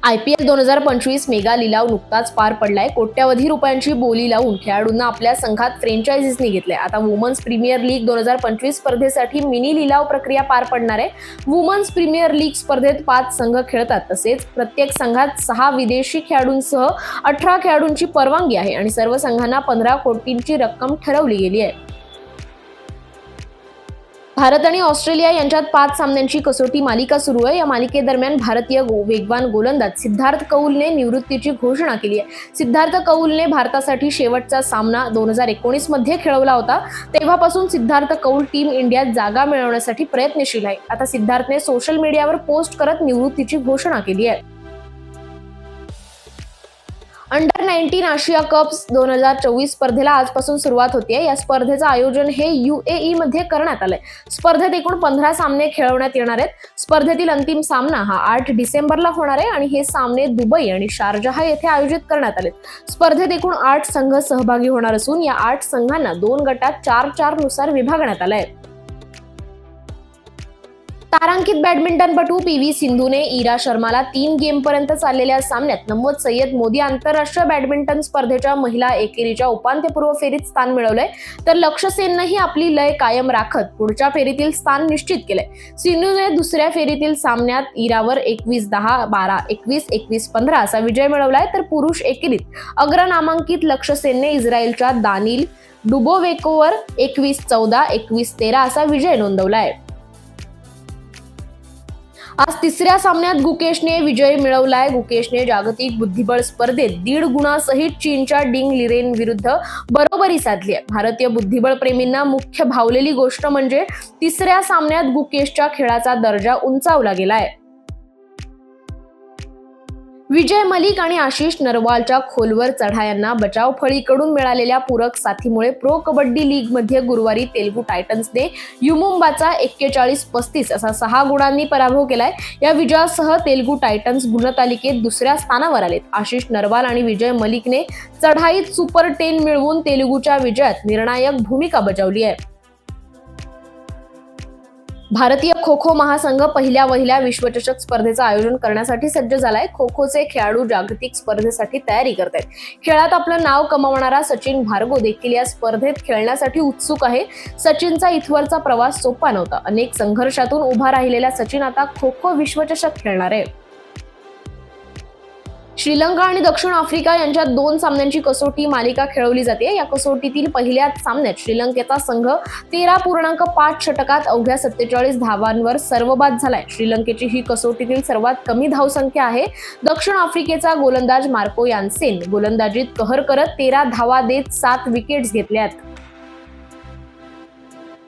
IPL 2025 mega लिलाव नुकताच पार पडलाय. कोट्यवधी रुपयांची बोली लावून खेळाडूंना आपल्या संघात फ्रँचायझीजनी घेतलंय. आता वुमन्स प्रीमियर लीग 2025 स्पर्धेसाठी मिनी लिलाव प्रक्रिया पार पडणार आहे. वुमन्स प्रीमियर लीग स्पर्धेत 5 संघ खेळतात. तसेच प्रत्येक संघात 6 विदेशी खेळाडूंसह 18 खेळाडूंची परवानगी आहे आणि सर्व संघांना 15 कोटींची रक्कम ठरवली गेली आहे. भारत आणि ऑस्ट्रेलिया यांच्यात 5 सामन्यांची कसोटी मालिका सुरू आहे. या मालिकेदरम्यान भारतीय वेगवान गोलंदाज सिद्धार्थ कौलने निवृत्तीची घोषणा केली आहे. सिद्धार्थ कौलने भारतासाठी शेवटचा सामना 2019 मध्ये खेळवला होता. तेव्हापासून सिद्धार्थ कौल टीम इंडियात जागा मिळवण्यासाठी प्रयत्नशील आहे. आता सिद्धार्थने सोशल मीडियावर पोस्ट करत निवृत्तीची घोषणा केली आहे. अंडर 19 आशिया कप 2024 स्पर्धेला आजपासून सुरुवात होते. या स्पर्धेचं आयोजन हे UAE मध्ये करण्यात आलंय. स्पर्धेत एकूण 15 सामने खेळवण्यात येणार आहेत. स्पर्धेतील अंतिम सामना हा 8 डिसेंबरला होणार आहे आणि हे सामने दुबई आणि शारजाह येथे आयोजित करण्यात आले. स्पर्धेत एकूण 8 संघ सहभागी होणार असून या 8 संघांना 2 गटात 4-4 नुसार विभागण्यात आलंय. तारांकित बॅडमिंटनपटू PV सिंधूने इरा शर्माला 3 गेमपर्यंत चाललेल्या सामन्यात नव्वद सय्यद मोदी आंतरराष्ट्रीय बॅडमिंटन स्पर्धेच्या महिला एकेरीच्या उपांत्यपूर्व फेरीत स्थान मिळवलंय. तर लक्ष्य सेननेही आपली लय कायम राखत पुढच्या फेरीतील स्थान निश्चित केलंय. सिंधूने दुसऱ्या फेरीतील सामन्यात इरावर 21-10, 12-21, 21-15 असा विजय मिळवलाय. तर पुरुष एकेरीत अग्रनामांकित लक्ष्य सेनने इस्रायलच्या दानिल डुबोवेकोवर 21-14, 21-13 असा विजय नोंदवलाय. आज तिसऱ्या सामन्यात गुकेशने विजय मिळवलाय. गुकेशने जागतिक बुद्धिबळ स्पर्धेत 1.5 गुणासहित चीनच्या डिंग लिरेन विरुद्ध बरोबरी साधली आहे. भारतीय बुद्धिबळ प्रेमींना मुख्य भावलेली गोष्ट म्हणजे तिसऱ्या सामन्यात गुकेशच्या खेळाचा दर्जा उंचावला गेलाय. विजय मलिक आणि आशिष नरवालच्या खोलवर चढायांना बचाव फळीकडून मिळालेल्या पूरक साथीमुळे प्रो कबड्डी लीग मध्ये गुरुवारी तेलुगू टायटन्सने युमुंबाचा 41-35 असा 6 गुणांनी पराभव केलाय. या विजयासह तेलुगू टायटन्स गुणतालिकेत दुसऱ्या स्थानावर आलेत. आशिष नरवाल आणि विजय मलिकने चढाईत सुपर 10 मिळवून तेलुगूच्या विजयात निर्णायक भूमिका बजावली आहे. भारतीय खो खो महासंघ पहिल्या विश्वचषक स्पर्धेचं आयोजन करण्यासाठी सज्ज झालाय. खो खोचे खेळाडू जागतिक स्पर्धेसाठी तयारी करतायत. खेळात आपलं नाव कमावणारा सचिन भार्गव देखील या स्पर्धेत खेळण्यासाठी उत्सुक आहे. सचिनचा इथवरचा प्रवास सोपा नव्हता. अनेक संघर्षातून उभा राहिलेला सचिन आता खो खो विश्वचषक खेळणार आहे. श्रीलंका आणि दक्षिण आफ्रिका यांच्यात 2 सामन्यांची कसोटी मालिका खेळवली जाते. या कसोटीतील पहिल्याच सामन्यात श्रीलंकेचा संघ 13.5 षटकात अवघ्या 47 धावांवर सर्वबाद झालाय. श्रीलंकेची ही कसोटीतील सर्वात कमी धावसंख्या आहे. दक्षिण आफ्रिकेचा गोलंदाज मार्को यान्सेन गोलंदाजीत कहर करत 13 धावा देत 7 विकेट्स घेतल्यात.